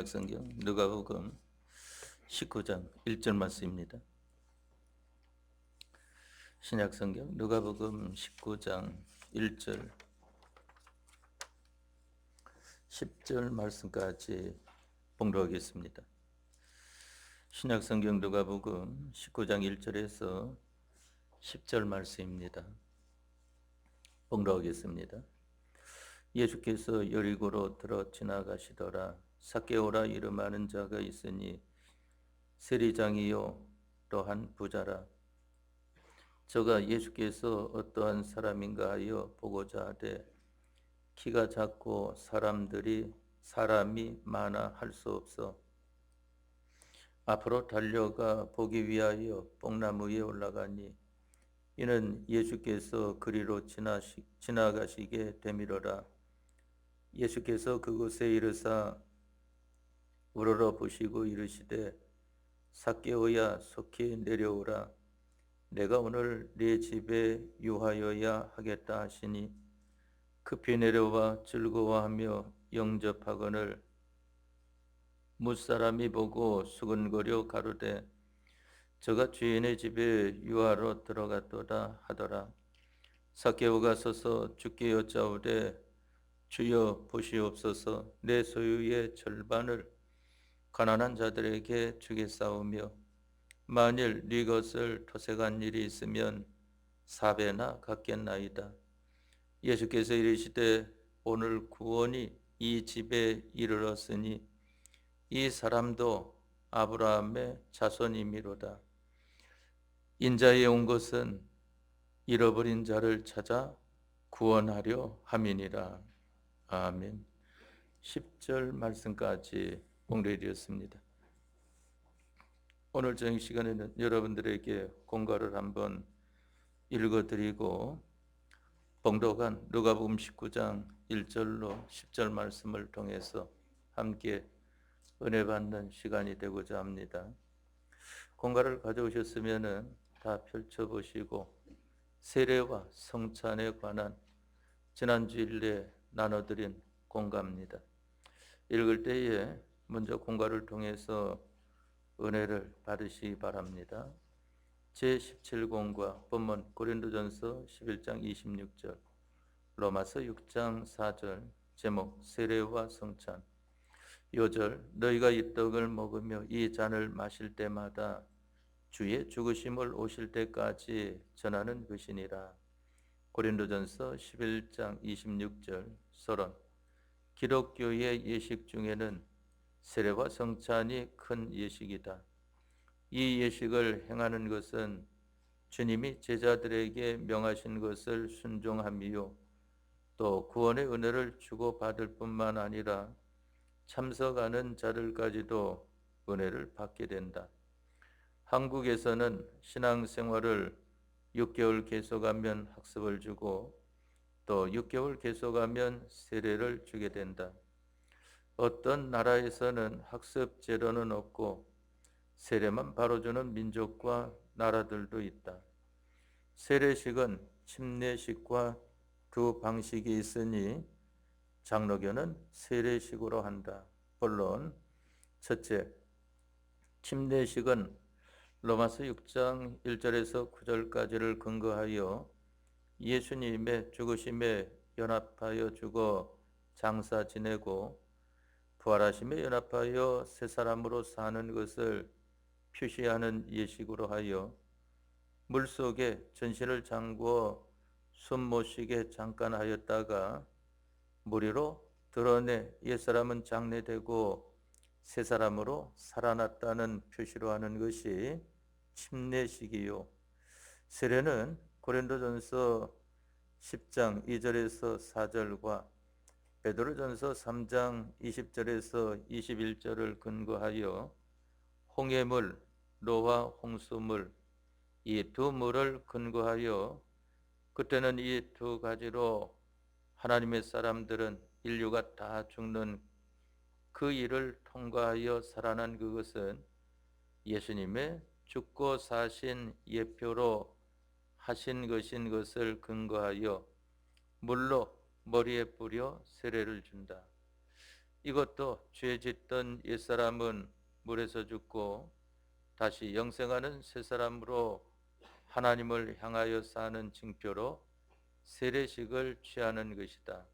성경 누가복음 19장 1절 말씀입니다. 신약 성경 누가복음 19장 1절 10절 말씀까지 봉독하겠습니다. 신약 성경 누가복음 19장 1절에서 10절 말씀입니다. 봉독하겠습니다. 예수께서 여리고로 들어 지나가시더라. 삭개오라 이름하는 자가 있으니 세리장이요 또한 부자라. 저가 예수께서 어떠한 사람인가 하여 보고자 하되 키가 작고 사람이 많아 할 수 없어 앞으로 달려가 보기 위하여 뽕나무 위에 올라가니 이는 예수께서 그리로 지나가시게 되미러라. 예수께서 그곳에 이르사 우러러 보시고 이르시되 삭개오야 속히 내려오라. 내가 오늘 네 집에 유하여야 하겠다 하시니 급히 내려와 즐거워하며 영접하거늘 뭇사람이 보고 수근거려 가로되 저가 주인의 집에 유하러 들어갔도다 하더라. 삭개오가 서서 주께 여짜오되 주여 보시옵소서. 내 소유의 절반을 가난한 자들에게 주겠사오며 만일 네 것을 토색한 일이 있으면 4배나 갚겠나이다. 예수께서 이르시되 오늘 구원이 이 집에 이르렀으니 이 사람도 아브라함의 자손이미로다. 인자에 온 것은 잃어버린 자를 찾아 구원하려 함이니라. 아멘. 10절 말씀까지 봉독드렸습니다. 오늘 저녁 시간에는 여러분들에게 공과를 한번 읽어드리고 봉독한 누가복음 19장 1절로 10절 말씀을 통해서 함께 은혜 받는 시간이 되고자 합니다. 공과를 가져오셨으면 다 펼쳐보시고 세례와 성찬에 관한 지난 주일에 나눠드린 공과입니다. 읽을 때에 먼저 공과를 통해서 은혜를 받으시기 바랍니다. 제17공과 본문 고린도전서 11장 26절, 로마서 6장 4절, 제목 세례와 성찬. 요절 너희가 이 떡을 먹으며 이 잔을 마실 때마다 주의 죽으심을 오실 때까지 전하는 것이니라. 고린도전서 11장 26절, 서론. 기독교의 예식 중에는 세례와 성찬이 큰 예식이다. 이 예식을 행하는 것은 주님이 제자들에게 명하신 것을 순종함이요 또 구원의 은혜를 주고받을 뿐만 아니라 참석하는 자들까지도 은혜를 받게 된다. 한국에서는 신앙생활을 6개월 계속하면 학습을 주고 또 6개월 계속하면 세례를 주게 된다. 어떤 나라에서는 학습 제도는 없고 세례만 바로 주는 민족과 나라들도 있다. 세례식은 침례식과 두 방식이 있으니 장로교는 세례식으로 한다. 본론 첫째, 침례식은 로마서 6장 1절에서 9절까지를 근거하여 예수님의 죽으심에 연합하여 죽어 장사 지내고 부활하심에 연합하여 새 사람으로 사는 것을 표시하는 예식으로 하여 물속에 전신을 잠그어 숨 못 쉬게 잠깐 하였다가 물 위로 드러내 옛사람은 장례되고 새 사람으로 살아났다는 표시로 하는 것이 침례식이요. 세례는 고린도전서 10장 2절에서 4절과 베드로전서 3장 20절에서 21절을 근거하여 홍해물, 노아 홍수물 이 두 물을 근거하여 그때는 이 두 가지로 하나님의 사람들은 인류가 다 죽는 그 일을 통과하여 살아난 그것은 예수님의 죽고 사신 예표로 하신 것인 것을 근거하여 물로 머리에 뿌려 세례를 준다. 이것도 죄 짓던 옛사람은 물에서 죽고 다시 영생하는 새 사람으로 하나님을 향하여 사는 징표로 세례식을 취하는 것이다.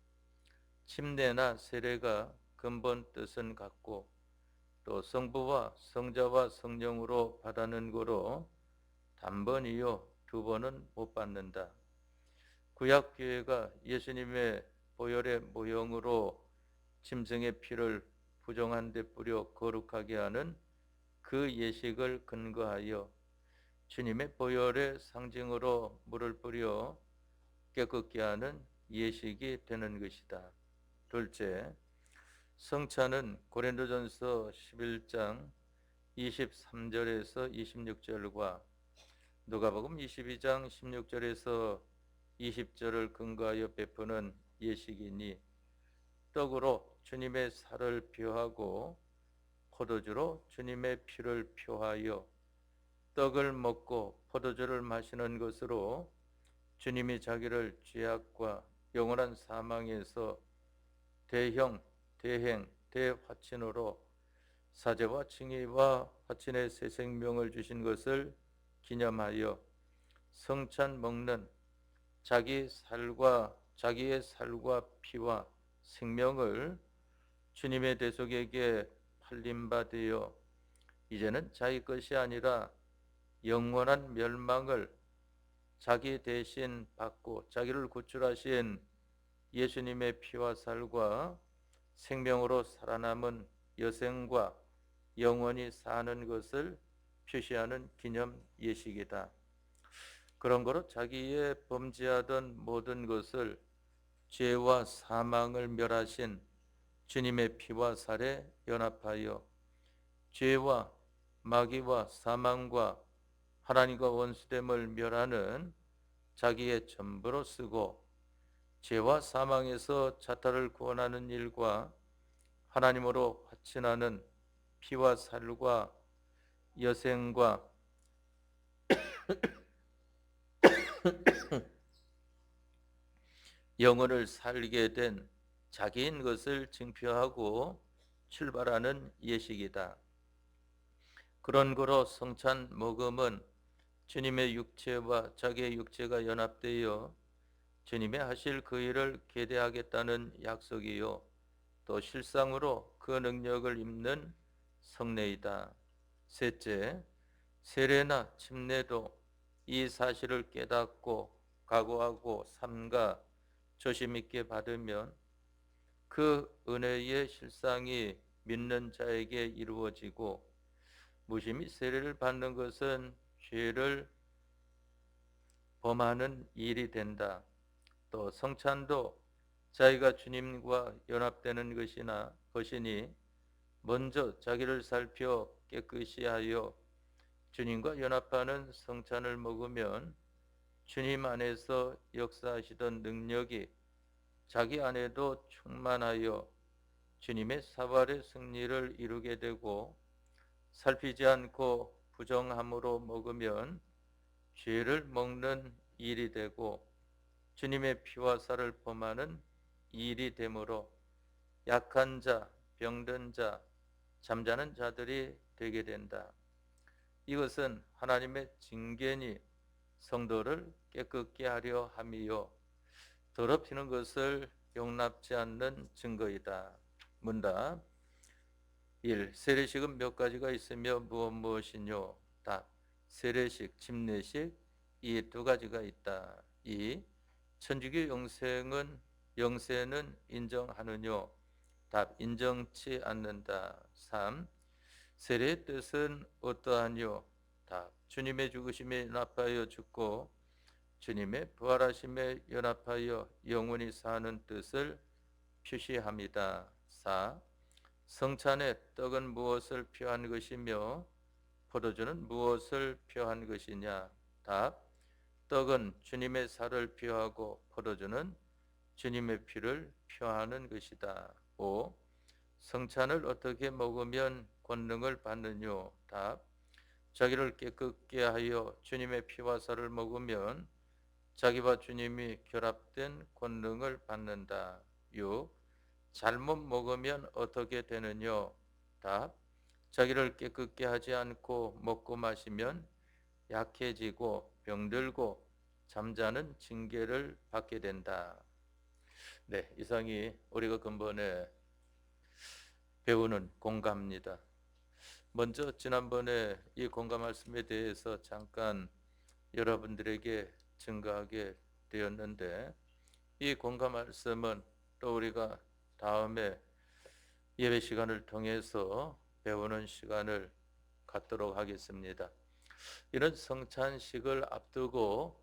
침례나 세례가 근본 뜻은 같고 또 성부와 성자와 성령으로 받는 거로 단번이요 두 번은 못 받는다. 구약교회가 예수님의 보혈의 모형으로 짐승의 피를 부정한 데 뿌려 거룩하게 하는 그 예식을 근거하여 주님의 보혈의 상징으로 물을 뿌려 깨끗게 하는 예식이 되는 것이다. 둘째, 성찬은 고린도전서 11장 23절에서 26절과 누가복음 22장 16절에서 20절을 근거하여 베푸는 예식이니 떡으로 주님의 살을 표하고 포도주로 주님의 피를 표하여 떡을 먹고 포도주를 마시는 것으로 주님이 자기를 죄악과 영원한 사망에서 대형, 대행, 대화친으로 사제와 칭의와 화친의 새 생명을 주신 것을 기념하여 성찬 먹는 자기의 살과 피와 생명을 주님의 대속에게 팔린 바 되어 이제는 자기 것이 아니라 영원한 멸망을 자기 대신 받고 자기를 구출하신 예수님의 피와 살과 생명으로 살아남은 여생과 영원히 사는 것을 표시하는 기념 예식이다. 그런 거로 자기의 범죄하던 모든 것을 죄와 사망을 멸하신 주님의 피와 살에 연합하여 죄와 마귀와 사망과 하나님과 원수됨을 멸하는 자기의 전부로 쓰고 죄와 사망에서 자타를 구원하는 일과 하나님으로 화친하는 피와 살과 여생과 영혼을 살게 된 자기인 것을 증표하고 출발하는 예식이다. 그런 거로 성찬 먹음은 주님의 육체와 자기의 육체가 연합되어 주님의 하실 그 일을 계대하겠다는 약속이요 또 실상으로 그 능력을 입는 성례이다. 셋째, 세례나 침례도 이 사실을 깨닫고 각오하고 삼가 조심 있게 받으면 그 은혜의 실상이 믿는 자에게 이루어지고 무심히 세례를 받는 것은 죄를 범하는 일이 된다. 또 성찬도 자기가 주님과 연합되는 것이니 먼저 자기를 살펴 깨끗이 하여 주님과 연합하는 성찬을 먹으면 주님 안에서 역사하시던 능력이 자기 안에도 충만하여 주님의 사발의 승리를 이루게 되고 살피지 않고 부정함으로 먹으면 죄를 먹는 일이 되고 주님의 피와 살을 범하는 일이 되므로 약한 자, 병든 자, 잠자는 자들이 되게 된다. 이것은 하나님의 징계니 성도를 깨끗게 하려 함이요 더럽히는 것을 용납지 않는 증거이다. 문답 1. 세례식은 몇 가지가 있으며 무엇이뇨? 답. 세례식, 침례식 이 두 가지가 있다. 2. 천주교 영세는 인정하느뇨? 답. 인정치 않는다. 3. 세례의 뜻은 어떠하뇨? 답. 주님의 죽으심에 연합하여 죽고 주님의 부활하심에 연합하여 영원히 사는 뜻을 표시합니다. 4. 성찬의 떡은 무엇을 표한 것이며 포도주는 무엇을 표한 것이냐? 답. 떡은 주님의 살을 표하고 포도주는 주님의 피를 표하는 것이다. 5. 성찬을 어떻게 먹으면 권능을 받느뇨? 답. 자기를 깨끗게 하여 주님의 피와 살을 먹으면 자기와 주님이 결합된 권능을 받는다. 6. 잘못 먹으면 어떻게 되느냐? 답. 자기를 깨끗게 하지 않고 먹고 마시면 약해지고 병들고 잠자는 징계를 받게 된다. 네, 이상이 우리가 근본에 배우는 공감입니다. 먼저 지난번에 이 공감 말씀에 대해서 잠깐 여러분들에게 증거하게 되었는데, 이 공감 말씀은 또 우리가 다음에 예배 시간을 통해서 배우는 시간을 갖도록 하겠습니다. 이런 성찬식을 앞두고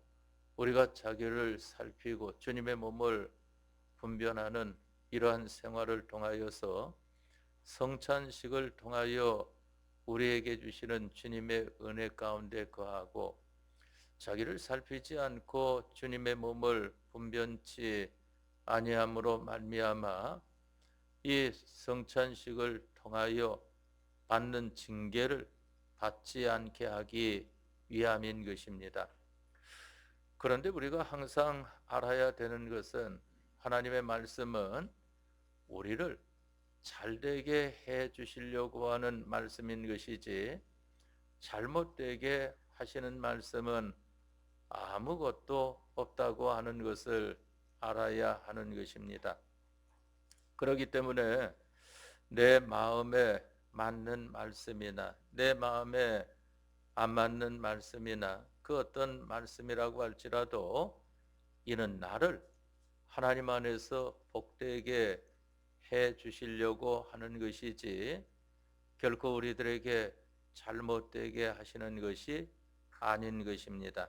우리가 자기를 살피고 주님의 몸을 분별하는 이러한 생활을 통하여서 성찬식을 통하여 우리에게 주시는 주님의 은혜 가운데 거하고, 자기를 살피지 않고 주님의 몸을 분변치 아니함으로 말미암아 이 성찬식을 통하여 받는 징계를 받지 않게 하기 위함인 것입니다. 그런데 우리가 항상 알아야 되는 것은, 하나님의 말씀은 우리를 잘되게 해 주시려고 하는 말씀인 것이지, 잘못되게 하시는 말씀은 아무것도 없다고 하는 것을 알아야 하는 것입니다. 그렇기 때문에 내 마음에 맞는 말씀이나 내 마음에 안 맞는 말씀이나 그 어떤 말씀이라고 할지라도 이는 나를 하나님 안에서 복되게 해 주시려고 하는 것이지 결코 우리들에게 잘못되게 하시는 것이 아닌 것입니다.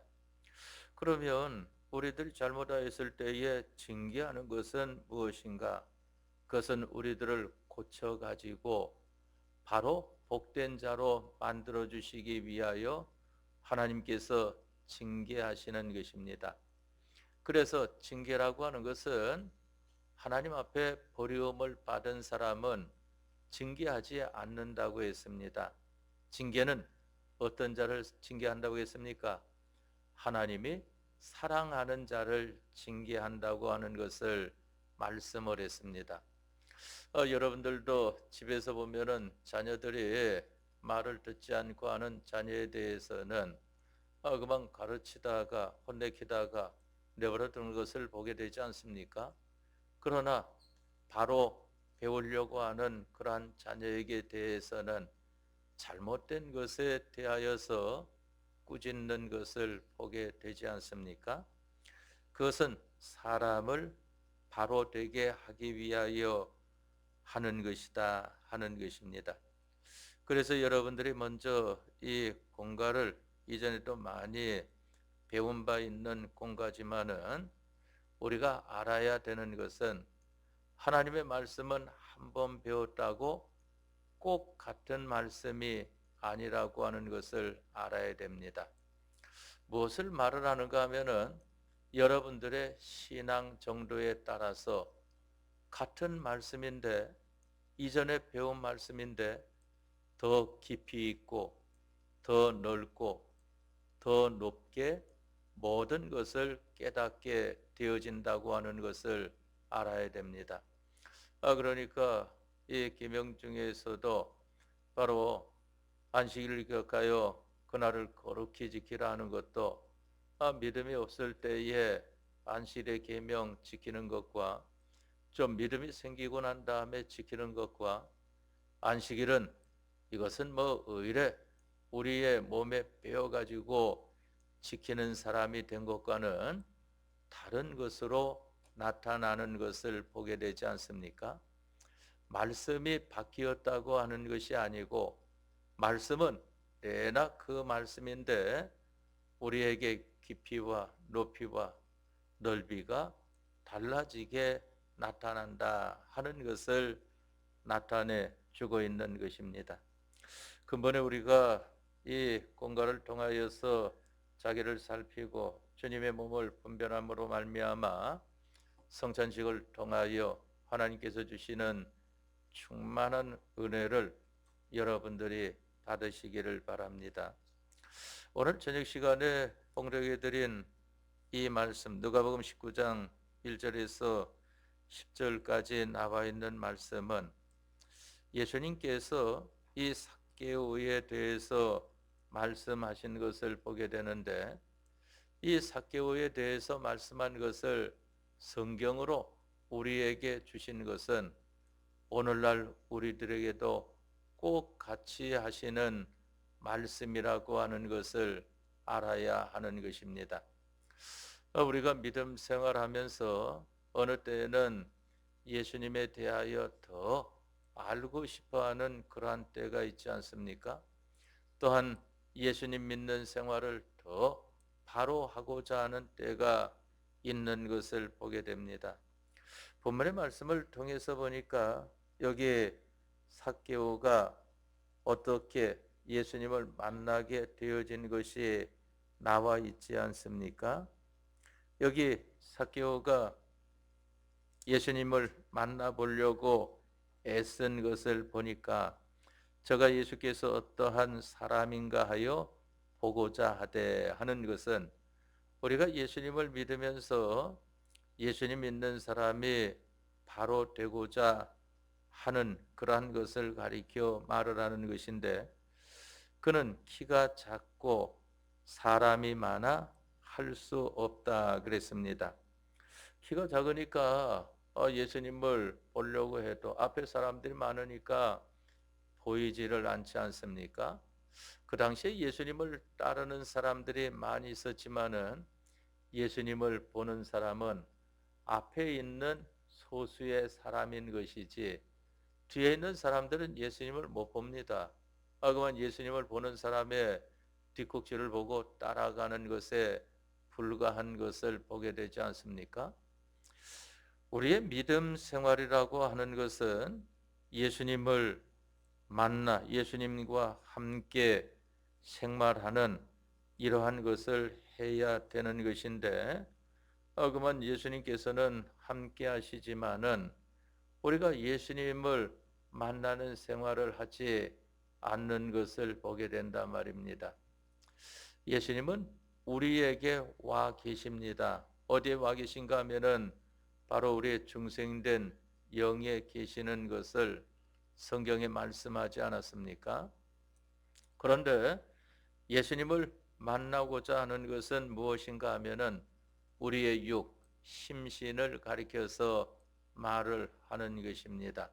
그러면 우리들이 잘못하였을 때에 징계하는 것은 무엇인가? 그것은 우리들을 고쳐가지고 바로 복된 자로 만들어 주시기 위하여 하나님께서 징계하시는 것입니다. 그래서 징계라고 하는 것은, 하나님 앞에 버리움을 받은 사람은 징계하지 않는다고 했습니다. 징계는 어떤 자를 징계한다고 했습니까? 하나님이 사랑하는 자를 징계한다고 하는 것을 말씀을 했습니다. 여러분들도 집에서 보면은 자녀들이 말을 듣지 않고 하는 자녀에 대해서는 그만 가르치다가 혼내키다가 내버려 두는 것을 보게 되지 않습니까? 그러나 바로 배우려고 하는 그러한 자녀에게 대해서는 잘못된 것에 대하여서 꾸짖는 것을 보게 되지 않습니까? 그것은 사람을 바로 되게 하기 위하여 하는 것이다 하는 것입니다. 그래서 여러분들이 먼저 이 공가를 이전에도 많이 배운 바 있는 공가지만은, 우리가 알아야 되는 것은 하나님의 말씀은 한 번 배웠다고 꼭 같은 말씀이 아니라고 하는 것을 알아야 됩니다. 무엇을 말을 하는가 하면은, 여러분들의 신앙 정도에 따라서 같은 말씀인데, 이전에 배운 말씀인데 더 깊이 있고 더 넓고 더 높게 모든 것을 깨닫게 되어진다고 하는 것을 알아야 됩니다. 그러니까 이 계명 중에서도 바로 안식일을 기억하여 그날을 거룩히 지키라 하는 것도, 믿음이 없을 때에 안식일의 계명 지키는 것과 좀 믿음이 생기고 난 다음에 지키는 것과, 안식일은 이것은 뭐 의례 우리의 몸에 배어가지고 지키는 사람이 된 것과는 다른 것으로 나타나는 것을 보게 되지 않습니까? 말씀이 바뀌었다고 하는 것이 아니고, 말씀은 내나 그 말씀인데 우리에게 깊이와 높이와 넓이가 달라지게 나타난다 하는 것을 나타내 주고 있는 것입니다. 근본에 우리가 이 공간을 통하여서 자기를 살피고 주님의 몸을 분별함으로 말미암아 성찬식을 통하여 하나님께서 주시는 충만한 은혜를 여러분들이 받으시기를 바랍니다. 오늘 저녁 시간에 봉독해 드린 이 말씀, 누가복음 19장 1절에서 10절까지 나와 있는 말씀은 예수님께서 이 삭개오에 대해서 말씀하신 것을 보게 되는데, 이 삭개오에 대해서 말씀한 것을 성경으로 우리에게 주신 것은 오늘날 우리들에게도 꼭 같이 하시는 말씀이라고 하는 것을 알아야 하는 것입니다. 우리가 믿음 생활하면서 어느 때에는 예수님에 대하여 더 알고 싶어하는 그러한 때가 있지 않습니까? 또한 예수님 믿는 생활을 더 바로 하고자 하는 때가 있는 것을 보게 됩니다. 본문의 말씀을 통해서 보니까 여기 삭개오가 어떻게 예수님을 만나게 되어진 것이 나와 있지 않습니까? 여기 삭개오가 예수님을 만나보려고 애쓴 것을 보니까 저가 예수께서 어떠한 사람인가 하여 보고자 하되 하는 것은, 우리가 예수님을 믿으면서 예수님 믿는 사람이 바로 되고자 하는 그러한 것을 가리켜 말을 하는 것인데, 그는 키가 작고 사람이 많아 할 수 없다 그랬습니다. 키가 작으니까 예수님을 보려고 해도 앞에 사람들이 많으니까 보이지를 않지 않습니까? 그 당시에 예수님을 따르는 사람들이 많이 있었지만은 예수님을 보는 사람은 앞에 있는 소수의 사람인 것이지 뒤에 있는 사람들은 예수님을 못 봅니다. 그만 예수님을 보는 사람의 뒤꿈치를 보고 따라가는 것에 불과한 것을 보게 되지 않습니까? 우리의 믿음 생활이라고 하는 것은 예수님을 만나 예수님과 함께 생활하는 이러한 것을 해야 되는 것인데, 그만 예수님께서는 함께 하시지만은 우리가 예수님을 만나는 생활을 하지 않는 것을 보게 된단 말입니다. 예수님은 우리에게 와 계십니다. 어디에 와 계신가 하면은 바로 우리의 중생된 영에 계시는 것을 성경에 말씀하지 않았습니까? 그런데 예수님을 만나고자 하는 것은 무엇인가 하면은 우리의 육, 심신을 가리켜서 말을 하는 것입니다.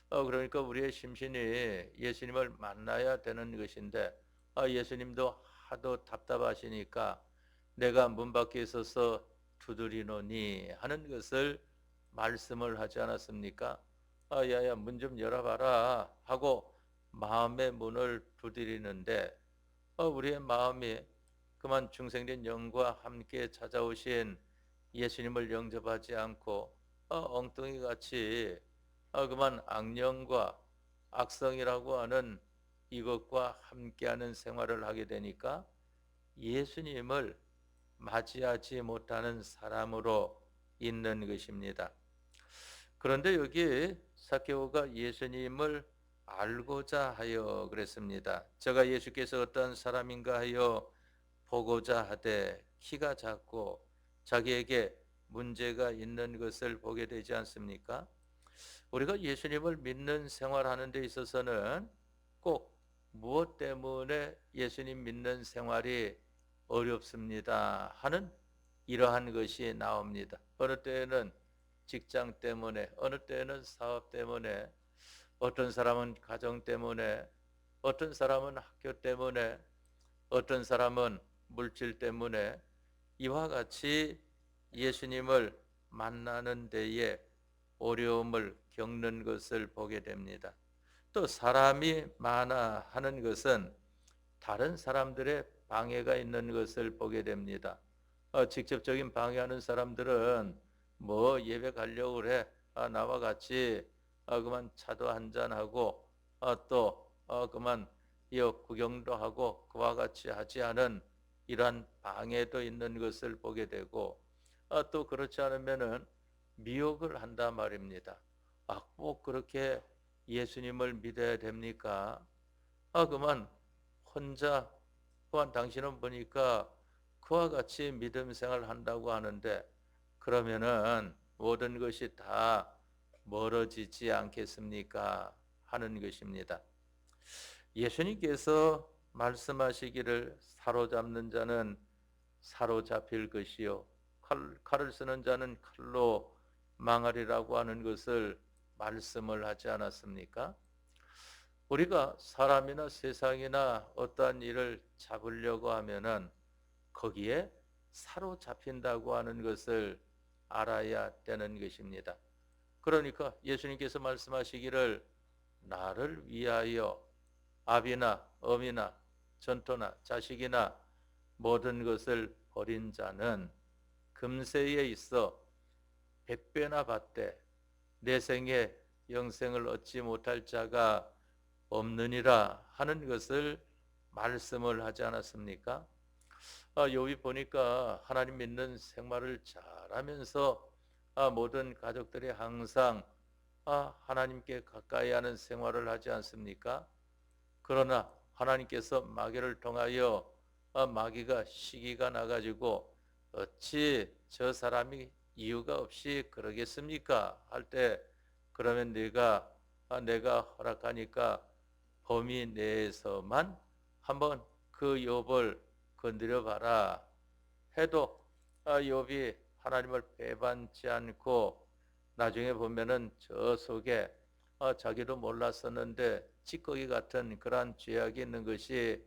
그러니까 우리의 심신이 예수님을 만나야 되는 것인데, 예수님도 하도 답답하시니까 내가 문 밖에 서서 두드리노니 하는 것을 말씀을 하지 않았습니까? 야야 문 좀 열어봐라 하고 마음의 문을 두드리는데, 우리의 마음이 그만 중생된 영과 함께 찾아오신 예수님을 영접하지 않고 엉뚱이 같이 그만 악령과 악성이라고 하는 이것과 함께하는 생활을 하게 되니까 예수님을 맞이하지 못하는 사람으로 있는 것입니다. 그런데 여기 삭개오가 예수님을 알고자 하여 그랬습니다. 저가 예수께서 어떤 사람인가 하여 보고자 하되 키가 작고 자기에게 문제가 있는 것을 보게 되지 않습니까? 우리가 예수님을 믿는 생활하는 데 있어서는 꼭 무엇 때문에 예수님 믿는 생활이 어렵습니다 하는 이러한 것이 나옵니다. 어느 때에는 직장 때문에, 어느 때에는 사업 때문에, 어떤 사람은 가정 때문에, 어떤 사람은 학교 때문에, 어떤 사람은 물질 때문에 이와 같이 예수님을 만나는 데에 어려움을 겪는 것을 보게 됩니다. 또 사람이 많아 하는 것은 다른 사람들의 방해가 있는 것을 보게 됩니다. 직접적인 방해하는 사람들은 뭐 예배 가려고 그래, 나와 같이 그만 차도 한잔하고 또 그만 구경도 하고 그와 같이 하지 않은 이러한 방해도 있는 것을 보게 되고, 또 그렇지 않으면은 미혹을 한단 말입니다. 꼭 그렇게 예수님을 믿어야 됩니까? 그만 혼자, 그만 당신은 보니까 그와 같이 믿음 생활 한다고 하는데 그러면은 모든 것이 다 멀어지지 않겠습니까? 하는 것입니다. 예수님께서 말씀하시기를 사로잡는 자는 사로잡힐 것이요 칼을 쓰는 자는 칼로 망하리라고 하는 것을 말씀을 하지 않았습니까? 우리가 사람이나 세상이나 어떠한 일을 잡으려고 하면은 거기에 사로잡힌다고 하는 것을 알아야 되는 것입니다. 그러니까 예수님께서 말씀하시기를 나를 위하여 아비나 어미나 전토나 자식이나 모든 것을 버린 자는 금세에 있어 백배나 받되 내 생에 영생을 얻지 못할 자가 없느니라 하는 것을 말씀을 하지 않았습니까? 욥이 보니까 하나님 믿는 생활을 잘하면서 모든 가족들이 항상 하나님께 가까이 하는 생활을 하지 않습니까? 그러나 하나님께서 마귀를 통하여 마귀가 시기가 나가지고 어찌 저 사람이 이유가 없이 그러겠습니까? 할 때 그러면 내가 허락하니까 범위 내에서만 한번 그 욥을 건드려 봐라 해도 욥이 하나님을 배반치 않고 나중에 보면은 저 속에 자기도 몰랐었는데 찌꺼기 같은 그러한 죄악이 있는 것이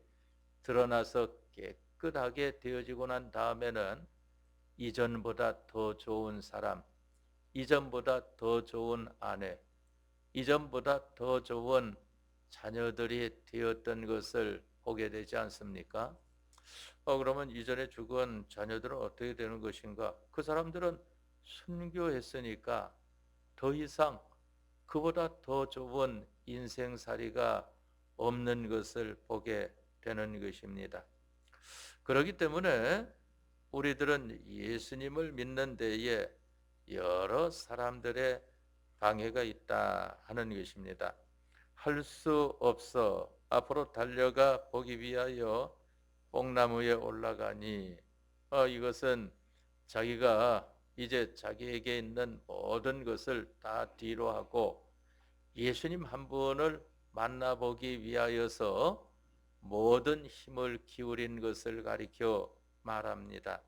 드러나서 깨끗하게 되어지고 난 다음에는 이전보다 더 좋은 사람, 이전보다 더 좋은 아내, 이전보다 더 좋은 자녀들이 되었던 것을 보게 되지 않습니까? 그러면 이전에 죽은 자녀들은 어떻게 되는 것인가? 그 사람들은 순교했으니까 더 이상 그보다 더 좋은 인생살이가 없는 것을 보게 되는 것입니다. 그렇기 때문에 우리들은 예수님을 믿는 데에 여러 사람들의 방해가 있다 하는 것입니다. 할 수 없어 앞으로 달려가 보기 위하여 뽕나무에 올라가니 이것은 자기가 이제 자기에게 있는 모든 것을 다 뒤로 하고 예수님 한 분을 만나보기 위하여서 모든 힘을 기울인 것을 가리켜 말합니다.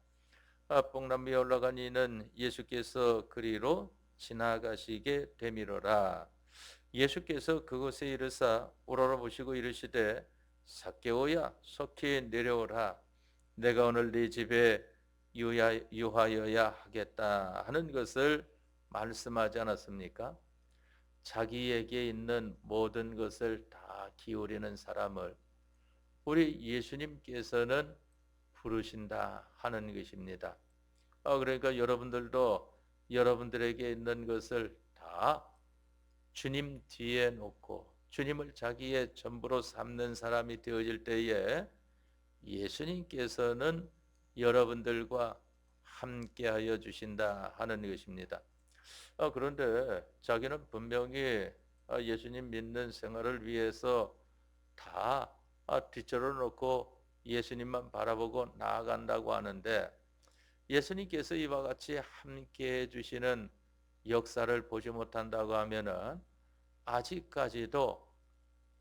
뽕나무에 올라간 이는 예수께서 그리로 지나가시게 되미로라. 예수께서 그곳에 이르사 우러러 보시고 이르시되 삭개오야 속히 내려오라. 내가 오늘 네 집에 유하여야 하겠다 하는 것을 말씀하지 않았습니까? 자기에게 있는 모든 것을 다 기울이는 사람을 우리 예수님께서는 부르신다 하는 것입니다. 그러니까 여러분들도 여러분들에게 있는 것을 다 주님 뒤에 놓고 주님을 자기의 전부로 삼는 사람이 되어질 때에 예수님께서는 여러분들과 함께하여 주신다 하는 것입니다. 그런데 자기는 분명히 예수님 믿는 생활을 위해서 다 뒤처로 놓고 예수님만 바라보고 나아간다고 하는데 예수님께서 이와 같이 함께해 주시는 역사를 보지 못한다고 하면은 아직까지도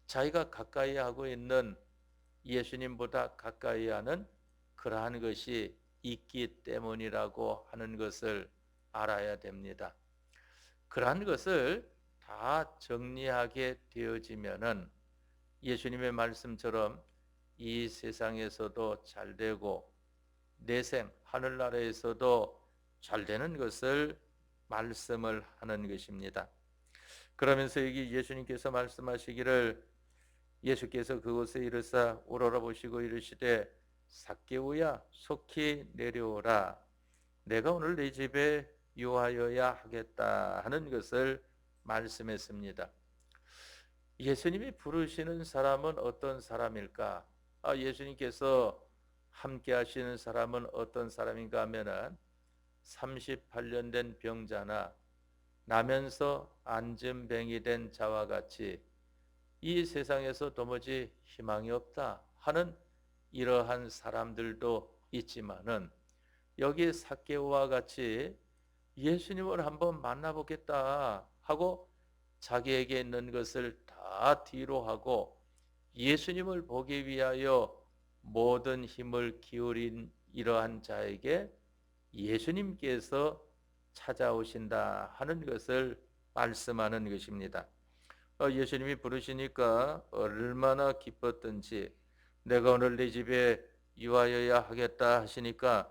자기가 가까이 하고 있는 예수님보다 가까이 하는 그러한 것이 있기 때문이라고 하는 것을 알아야 됩니다. 그러한 것을 다 정리하게 되어지면은 예수님의 말씀처럼 이 세상에서도 잘 되고 내생 하늘나라에서도 잘 되는 것을 말씀을 하는 것입니다. 그러면서 여기 예수님께서 말씀하시기를 예수께서 그곳에 이르사 우러러 보시고 이르시되 삭개오야 속히 내려오라. 내가 오늘 네 집에 유하여야 하겠다 하는 것을 말씀했습니다. 예수님이 부르시는 사람은 어떤 사람일까? 예수님께서 함께 하시는 사람은 어떤 사람인가 하면은 38년 된 병자나 나면서 안전병이 된 자와 같이 이 세상에서 도무지 희망이 없다 하는 이러한 사람들도 있지만은 여기 삭개오와 같이 예수님을 한번 만나보겠다 하고 자기에게 있는 것을 다 뒤로 하고 예수님을 보기 위하여 모든 힘을 기울인 이러한 자에게 예수님께서 찾아오신다 하는 것을 말씀하는 것입니다. 예수님이 부르시니까 얼마나 기뻤던지, 내가 오늘 네 집에 유하여야 하겠다 하시니까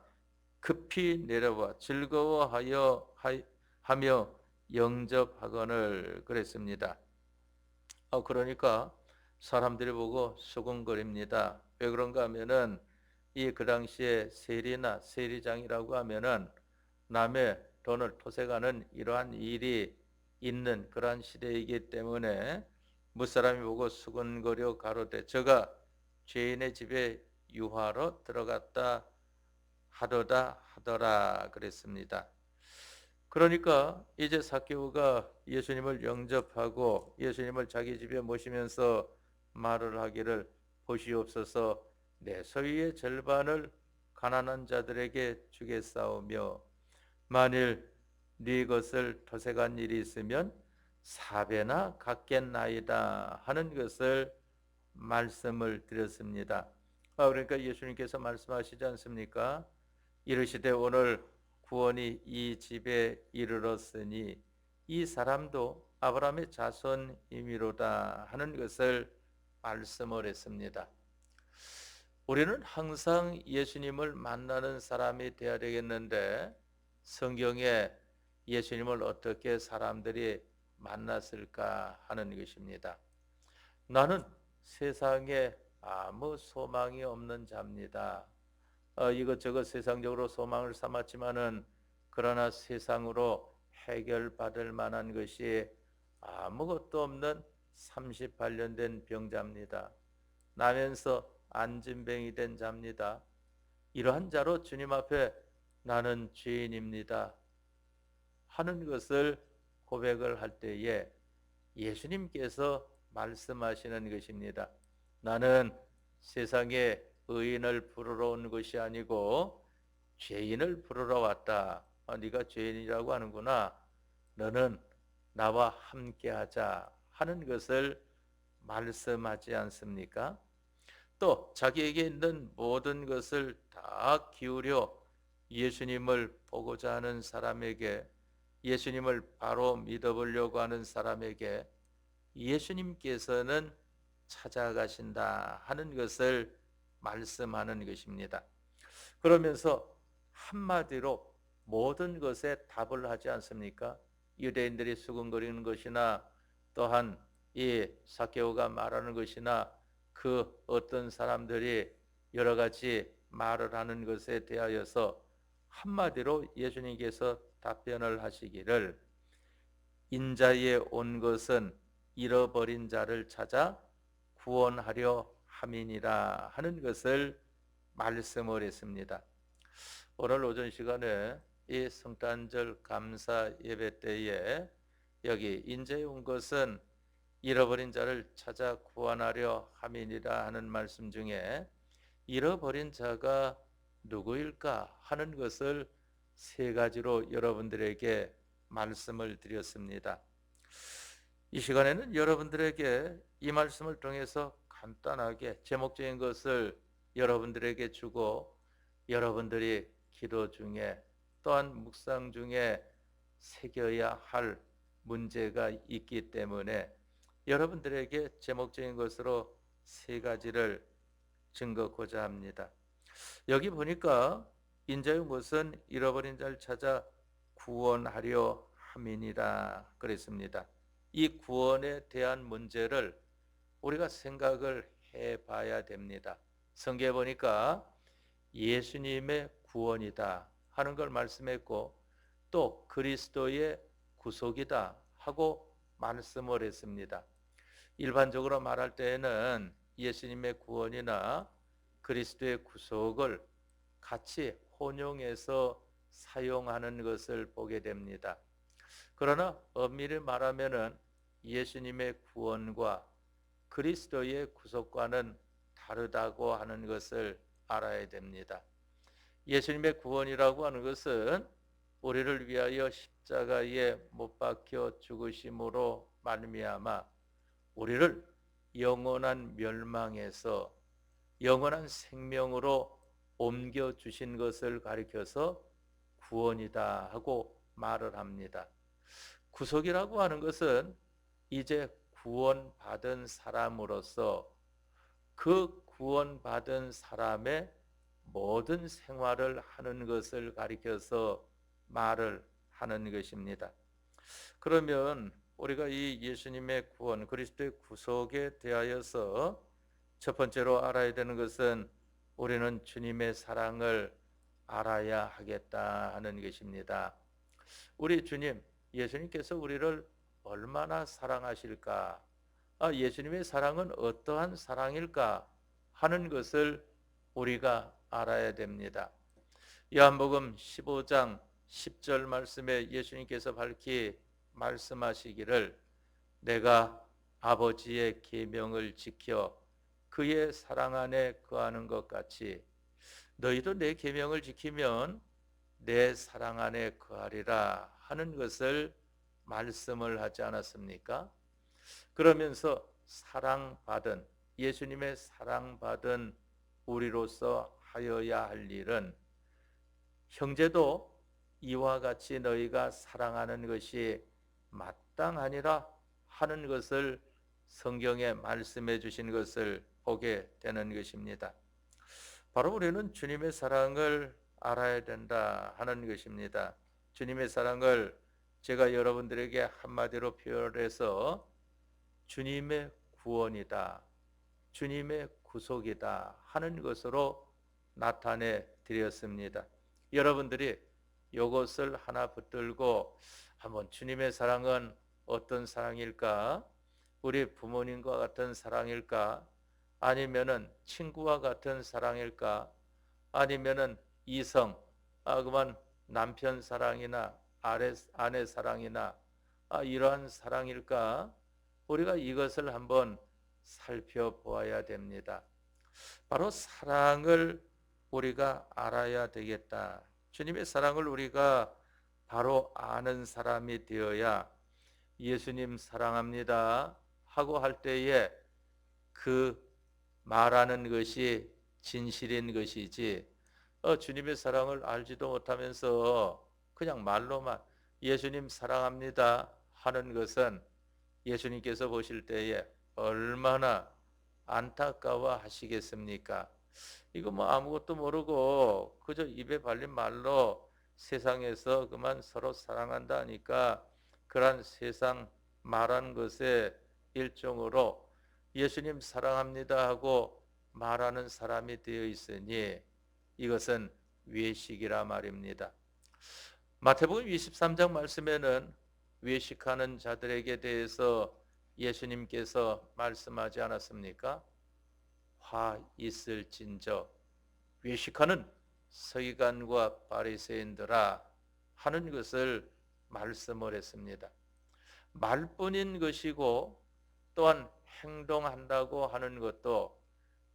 급히 내려와 즐거워하여 하며 영접하거늘 그랬습니다. 그러니까 사람들이 보고 수군거립니다. 왜 그런가 하면은 그 당시에 세리장이라고 하면은 남의 돈을 토색하는 이러한 일이 있는 그러한 시대이기 때문에 무사람이 보고 수군거려 가로되 저가 죄인의 집에 유하로 들어갔다 하더라 그랬습니다. 그러니까 이제 삭개오가 예수님을 영접하고 예수님을 자기 집에 모시면서 말을 하기를, 보시옵소서 내 소유의 절반을 가난한 자들에게 주겠사오며 만일 네 것을 토색한 일이 있으면 4배나 갚겠나이다 하는 것을 말씀을 드렸습니다. 그러니까 예수님께서 말씀하시지 않습니까? 이르시되 오늘 구원이 이 집에 이르렀으니 이 사람도 아브라함의 자손이미로다 하는 것을 말씀을 했습니다. 우리는 항상 예수님을 만나는 사람이 되어야 되겠는데 성경에 예수님을 어떻게 사람들이 만났을까 하는 것입니다. 나는 세상에 아무 소망이 없는 자입니다. 이것저것 세상적으로 소망을 삼았지만은 그러나 세상으로 해결받을 만한 것이 아무것도 없는 38년 된 병자입니다. 나면서 안진뱅이 된 자입니다. 이러한 자로 주님 앞에 나는 죄인입니다 하는 것을 고백을 할 때에 예수님께서 말씀하시는 것입니다. 나는 세상에 의인을 부르러 온 것이 아니고 죄인을 부르러 왔다. 네가 죄인이라고 하는구나. 너는 나와 함께하자 하는 것을 말씀하지 않습니까? 또 자기에게 있는 모든 것을 다 기울여 예수님을 보고자 하는 사람에게, 예수님을 바로 믿어보려고 하는 사람에게 예수님께서는 찾아가신다 하는 것을 말씀하는 것입니다. 그러면서 한마디로 모든 것에 답을 하지 않습니까? 유대인들이 수군거리는 것이나 또한 이 삭개오가 말하는 것이나 그 어떤 사람들이 여러 가지 말을 하는 것에 대하여서 한마디로 예수님께서 답변을 하시기를, 인자에 온 것은 잃어버린 자를 찾아 구원하려 함이니라 하는 것을 말씀을 했습니다. 오늘 오전 시간에 이 성탄절 감사 예배 때에 여기 인자에 온 것은 잃어버린 자를 찾아 구원하려 함이니라 하는 말씀 중에 잃어버린 자가 누구일까 하는 것을 세 가지로 여러분들에게 말씀을 드렸습니다. 이 시간에는 여러분들에게 이 말씀을 통해서 간단하게 제목적인 것을 여러분들에게 주고 여러분들이 기도 중에 또한 묵상 중에 새겨야 할 문제가 있기 때문에 여러분들에게 제목적인 것으로 세 가지를 증거하고자 합니다. 여기 보니까 인자의 것은 잃어버린 자를 찾아 구원하려 함이니라 그랬습니다. 이 구원에 대한 문제를 우리가 생각을 해봐야 됩니다. 성경에 보니까 예수님의 구원이다 하는 걸 말씀했고 또 그리스도의 구속이다 하고 말씀을 했습니다. 일반적으로 말할 때에는 예수님의 구원이나 그리스도의 구속을 같이 혼용해서 사용하는 것을 보게 됩니다. 그러나 엄밀히 말하면은 예수님의 구원과 그리스도의 구속과는 다르다고 하는 것을 알아야 됩니다. 예수님의 구원이라고 하는 것은 우리를 위하여 십자가에 못 박혀 죽으심으로 말미암아 우리를 영원한 멸망에서 영원한 생명으로 옮겨 주신 것을 가리켜서 구원이다 하고 말을 합니다. 구속이라고 하는 것은 이제 구원받은 사람으로서 그 구원받은 사람의 모든 생활을 하는 것을 가리켜서 말을 하는 것입니다. 그러면 우리가 이 예수님의 구원, 그리스도의 구속에 대하여서 첫 번째로 알아야 되는 것은 우리는 주님의 사랑을 알아야 하겠다 하는 것입니다. 우리 주님, 예수님께서 우리를 얼마나 사랑하실까? 예수님의 사랑은 어떠한 사랑일까? 하는 것을 우리가 알아야 됩니다. 요한복음 15장 10절 말씀에 예수님께서 밝히 말씀하시기를 내가 아버지의 계명을 지켜 그의 사랑 안에 거하는 것 같이 너희도 내 계명을 지키면 내 사랑 안에 거하리라 하는 것을 말씀을 하지 않았습니까? 그러면서 사랑받은 예수님의 사랑받은 우리로서 하여야 할 일은 형제도 이와 같이 너희가 사랑하는 것이 마땅하니라 하는 것을 성경에 말씀해 주신 것을 보게 되는 것입니다. 바로 우리는 주님의 사랑을 알아야 된다 하는 것입니다. 주님의 사랑을 제가 여러분들에게 한마디로 표현해서 주님의 구원이다, 주님의 구속이다 하는 것으로 나타내 드렸습니다. 여러분들이 이것을 하나 붙들고 한번 주님의 사랑은 어떤 사랑일까? 우리 부모님과 같은 사랑일까? 아니면은 친구와 같은 사랑일까? 아니면은 이성, 그만 남편 사랑이나 아내 사랑이나 이러한 사랑일까? 우리가 이것을 한번 살펴보아야 됩니다. 바로 사랑을 우리가 알아야 되겠다. 주님의 사랑을 우리가 바로 아는 사람이 되어야 예수님 사랑합니다 하고 할 때에 그 말하는 것이 진실인 것이지 주님의 사랑을 알지도 못하면서 그냥 말로만 예수님 사랑합니다 하는 것은 예수님께서 보실 때에 얼마나 안타까워 하시겠습니까? 이거 뭐 아무것도 모르고 그저 입에 발린 말로 세상에서 그만 서로 사랑한다 하니까 그런 세상 말한 것에 일종으로 예수님 사랑합니다 하고 말하는 사람이 되어 있으니 이것은 외식이라 말입니다. 마태복음 23장 말씀에는 외식하는 자들에게 대해서 예수님께서 말씀하지 않았습니까? 화 있을진저 외식하는 서기관과 바리새인들아 하는 것을 말씀을 했습니다. 말뿐인 것이고 또한 행동한다고 하는 것도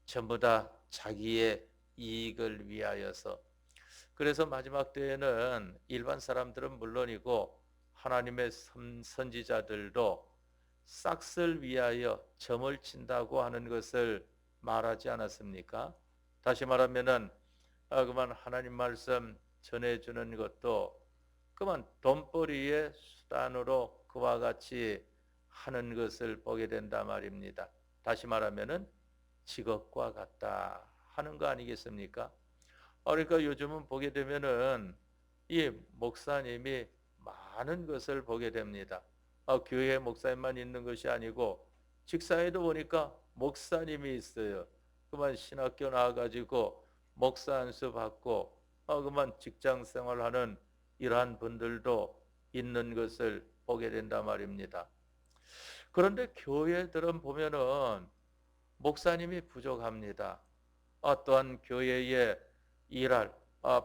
전부 다 자기의 이익을 위하여서 그래서 마지막 때에는 일반 사람들은 물론이고 하나님의 선지자들도 싹을 위하여 점을 친다고 하는 것을 말하지 않았습니까? 다시 말하면은 그만 하나님 말씀 전해주는 것도 그만 돈벌이의 수단으로 그와 같이 하는 것을 보게 된다 말입니다. 다시 말하면은 직업과 같다 하는 거 아니겠습니까? 그러니까 요즘은 보게 되면은 이 목사님이 많은 것을 보게 됩니다. 교회 목사님만 있는 것이 아니고 직사에도 보니까 목사님이 있어요. 그만 신학교 나와가지고 목사 안수 받고 그만 직장 생활하는 이러한 분들도 있는 것을 보게 된단 말입니다. 그런데 교회들은 보면은 목사님이 부족합니다. 또한 교회에 일할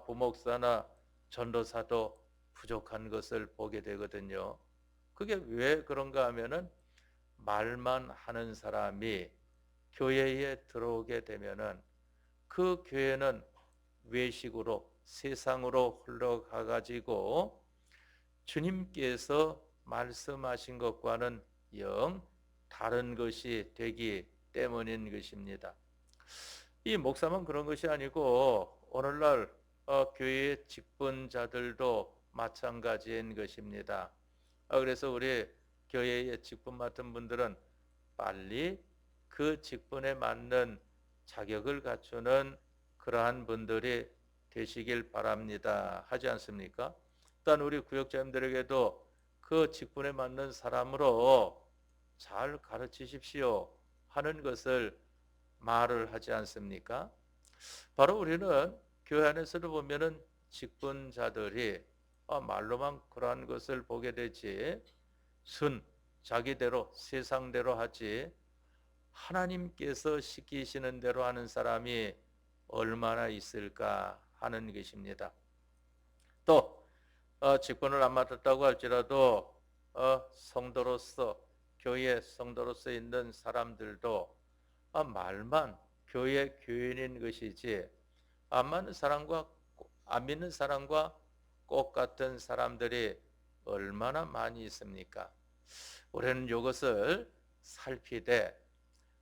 부목사나 전도사도 부족한 것을 보게 되거든요. 그게 왜 그런가 하면은 말만 하는 사람이 교회에 들어오게 되면은 그 교회는 외식으로 세상으로 흘러가 가지고 주님께서 말씀하신 것과는 영 다른 것이 되기 때문인 것입니다. 이 목사만 그런 것이 아니고 오늘날 교회의 직분자들도 마찬가지인 것입니다. 그래서 우리 교회의 직분 맡은 분들은 빨리 그 직분에 맞는 자격을 갖추는 그러한 분들이 되시길 바랍니다. 하지 않습니까? 또한 우리 구역장님들에게도 그 직분에 맞는 사람으로 잘 가르치십시오 하는 것을 말을 하지 않습니까? 바로 우리는 교회 안에서도 보면은 직분자들이 말로만 그러한 것을 보게 되지 자기대로 세상대로 하지 하나님께서 시키시는 대로 하는 사람이 얼마나 있을까 하는 것입니다. 또 직분을 안 맡았다고 할지라도 성도로서 교회 성도로서 있는 사람들도 말만 교회 교인인 것이지 안 믿는 사람과 똑같은 사람들이 얼마나 많이 있습니까? 우리는 이것을 살피되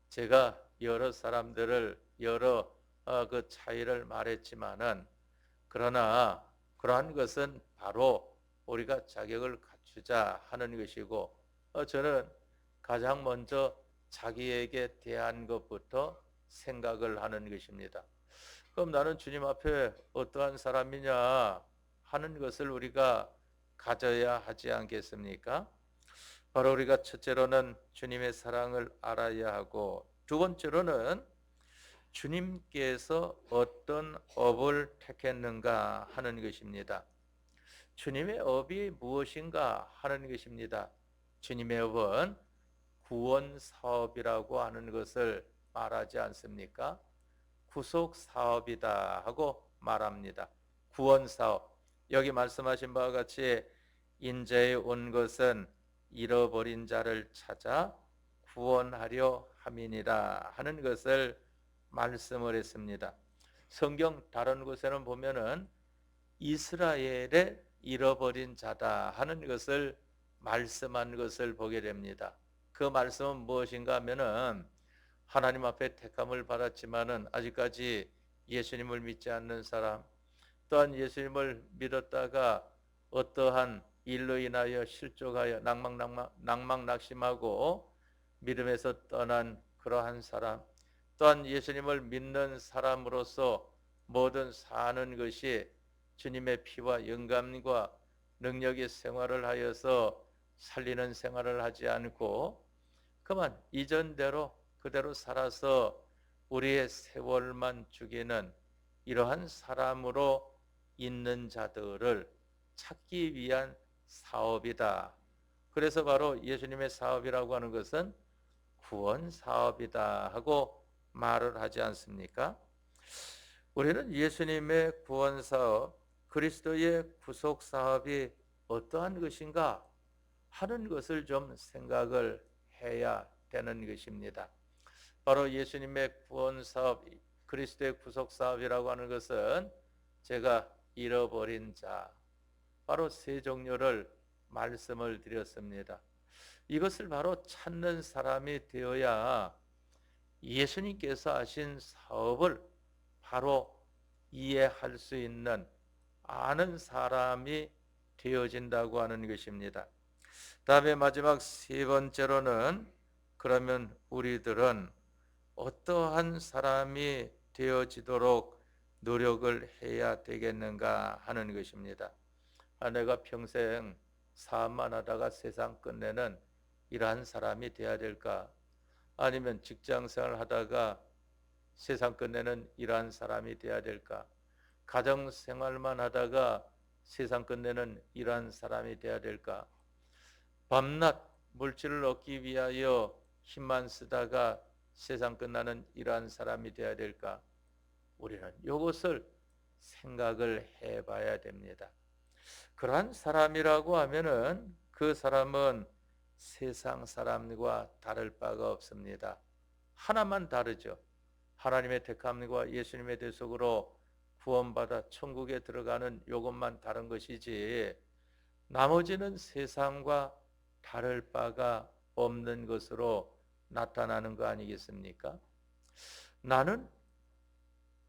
제가 여러 그 차이를 말했지만은 그러나 그러한 것은 바로 우리가 자격을 갖추자 하는 것이고 저는 가장 먼저 자기에게 대한 것부터 생각을 하는 것입니다. 그럼 나는 주님 앞에 어떠한 사람이냐 하는 것을 우리가 가져야 하지 않겠습니까? 바로 우리가 첫째로는 주님의 사랑을 알아야 하고 두 번째로는 주님께서 어떤 업을 택했는가 하는 것입니다. 주님의 업이 무엇인가 하는 것입니다. 주님의 업은 구원 사업이라고 하는 것을 말하지 않습니까? 구속 사업이다 하고 말합니다. 구원 사업. 여기 말씀하신 바와 같이 인자에 온 것은 잃어버린 자를 찾아 구원하려 함이니라 하는 것을 말씀을 했습니다. 성경 다른 곳에는 보면은 이스라엘의 잃어버린 자다 하는 것을 말씀한 것을 보게 됩니다. 그 말씀은 무엇인가 하면은 하나님 앞에 택함을 받았지만은 아직까지 예수님을 믿지 않는 사람, 또한 예수님을 믿었다가 어떠한 일로 인하여 실족하여 낭망낙심하고 믿음에서 떠난 그러한 사람, 또한 예수님을 믿는 사람으로서 모든 사는 것이 주님의 피와 영감과 능력의 생활을 하여서 살리는 생활을 하지 않고 그만 이전대로 그대로 살아서 우리의 세월만 죽이는 이러한 사람으로 있는 자들을 찾기 위한 사업이다. 그래서 바로 예수님의 사업이라고 하는 것은 구원 사업이다 하고 말을 하지 않습니까? 우리는 예수님의 구원 사업, 그리스도의 구속 사업이 어떠한 것인가 하는 것을 좀 생각을 해야 되는 것입니다. 바로 예수님의 구원 사업, 그리스도의 구속 사업이라고 하는 것은 제가 잃어버린 자, 바로 세 종류를 말씀을 드렸습니다. 이것을 바로 찾는 사람이 되어야 예수님께서 하신 사업을 바로 이해할 수 있는 아는 사람이 되어진다고 하는 것입니다. 다음에 마지막 세 번째로는 그러면 우리들은 어떠한 사람이 되어지도록 노력을 해야 되겠는가 하는 것입니다. 내가 평생 사업만 하다가 세상 끝내는 이러한 사람이 되어야 될까? 아니면 직장생활 하다가 세상 끝내는 이러한 사람이 되어야 될까? 가정생활만 하다가 세상 끝내는 이러한 사람이 되어야 될까? 밤낮 물질을 얻기 위하여 힘만 쓰다가 세상 끝나는 이러한 사람이 되어야 될까? 우리는 이것을 생각을 해봐야 됩니다. 그러한 사람이라고 하면은 그 사람은 세상 사람과 다를 바가 없습니다. 하나만 다르죠. 하나님의 택함과 예수님의 대속으로 구원받아 천국에 들어가는 요것만 다른 것이지 나머지는 세상과 다를 바가 없는 것으로 나타나는 거 아니겠습니까? 나는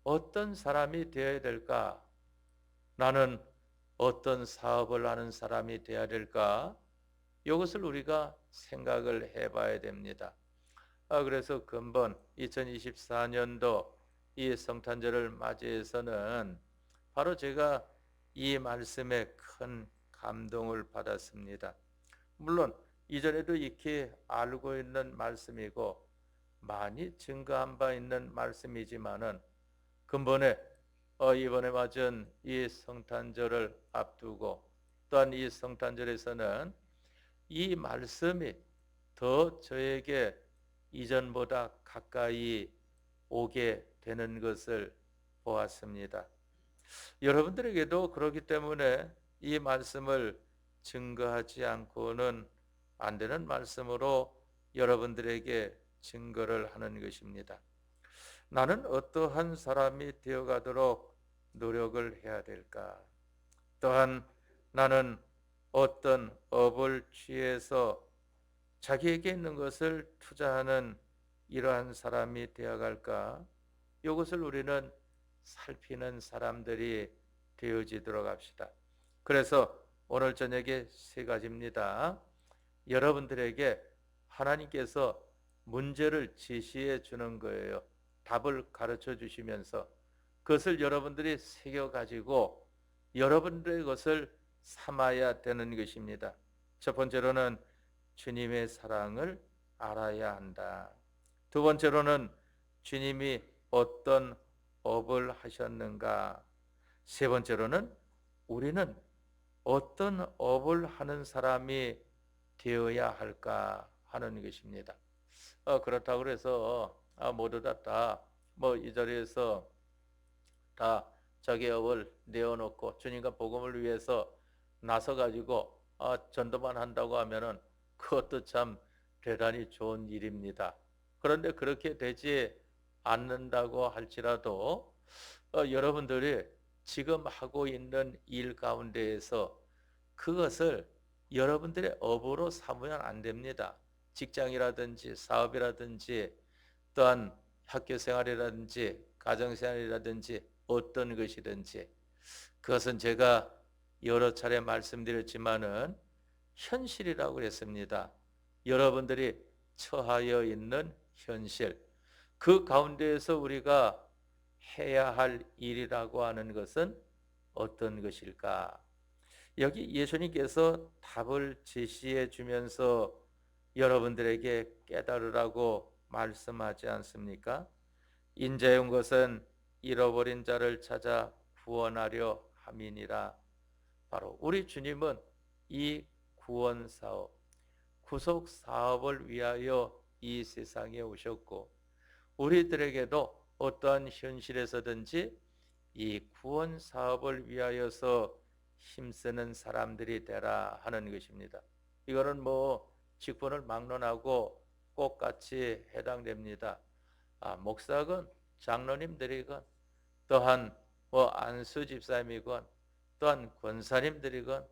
어떤 사람이 되어야 될까? 나는 어떤 사업을 하는 사람이 되어야 될까? 이것을 우리가 생각을 해봐야 됩니다. 그래서 근본 2024년도 이 성탄절을 맞이해서는 바로 제가 이 말씀에 큰 감동을 받았습니다. 물론 이전에도 익히 알고 있는 말씀이고 많이 증거한 바 있는 말씀이지만은 근본에 이번에 맞은 이 성탄절을 앞두고 또한 이 성탄절에서는 이 말씀이 더 저에게 이전보다 가까이 오게 되는 것을 보았습니다. 여러분들에게도 그렇기 때문에 이 말씀을 증거하지 않고는 안 되는 말씀으로 여러분들에게 증거를 하는 것입니다. 나는 어떠한 사람이 되어가도록 노력을 해야 될까? 또한 나는 어떤 업을 취해서 자기에게 있는 것을 투자하는 이러한 사람이 되어갈까? 이것을 우리는 살피는 사람들이 되어지도록 합시다. 그래서 오늘 저녁에 세 가지입니다. 여러분들에게 하나님께서 문제를 제시해 주는 거예요. 답을 가르쳐 주시면서 그것을 여러분들이 새겨 가지고 여러분들의 것을 삼아야 되는 것입니다. 첫 번째로는 주님의 사랑을 알아야 한다. 두 번째로는 주님이 어떤 업을 하셨는가. 세 번째로는 우리는 어떤 업을 하는 사람이 되어야 할까 하는 것입니다. 그렇다고 해서 모두 뭐 이 자리에서 다 자기 업을 내어놓고 주님과 복음을 위해서 나서 가지고 전도만 한다고 하면은 그것도 참 대단히 좋은 일입니다. 그런데 그렇게 되지 않는다고 할지라도 여러분들이 지금 하고 있는 일 가운데에서 그것을 여러분들의 업으로 삼으면 안 됩니다. 직장이라든지 사업이라든지 또한 학교 생활이라든지 가정 생활이라든지 어떤 것이든지 그것은 제가 여러 차례 말씀드렸지만은 현실이라고 그랬습니다. 여러분들이 처하여 있는 현실, 그 가운데에서 우리가 해야 할 일이라고 하는 것은 어떤 것일까? 여기 예수님께서 답을 제시해 주면서 여러분들에게 깨달으라고 말씀하지 않습니까? 인자의 온 것은 잃어버린 자를 찾아 구원하려 함이니라. 바로 우리 주님은 이 구원 사업, 구속 사업을 위하여 이 세상에 오셨고 우리들에게도 어떠한 현실에서든지 이 구원 사업을 위하여서 힘쓰는 사람들이 되라 하는 것입니다. 이거는 뭐 직분을 막론하고 꼭 같이 해당됩니다. 목사건 장로님들이건 또한 뭐 안수 집사님이건 또한 권사님들이건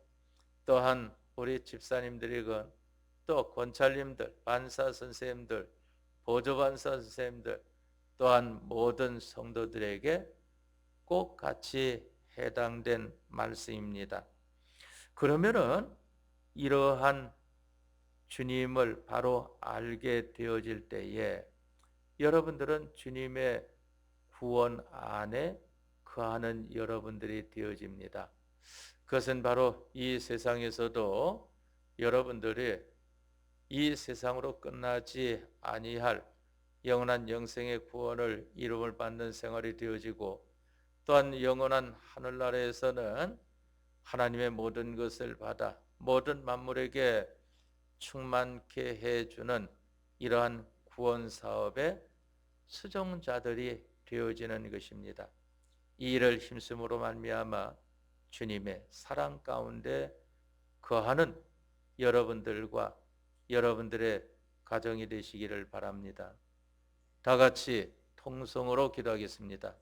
또한 우리 집사님들이건 또 권찰님들, 반사 선생님들, 보조반사 선생님들 또한 모든 성도들에게 꼭 같이 해당된 말씀입니다. 그러면은 이러한 주님을 바로 알게 되어질 때에 여러분들은 주님의 구원 안에 거하는 여러분들이 되어집니다. 그것은 바로 이 세상에서도 여러분들이 이 세상으로 끝나지 아니할 영원한 영생의 구원을 이름을 받는 생활이 되어지고 또한 영원한 하늘나라에서는 하나님의 모든 것을 받아 모든 만물에게 충만케 해주는 이러한 구원 사업의 수종자들이 되어지는 것입니다. 이 일을 힘쓰므로 말미암아 주님의 사랑 가운데 거하는 여러분들과 여러분들의 가정이 되시기를 바랍니다. 다 같이 통성으로 기도하겠습니다.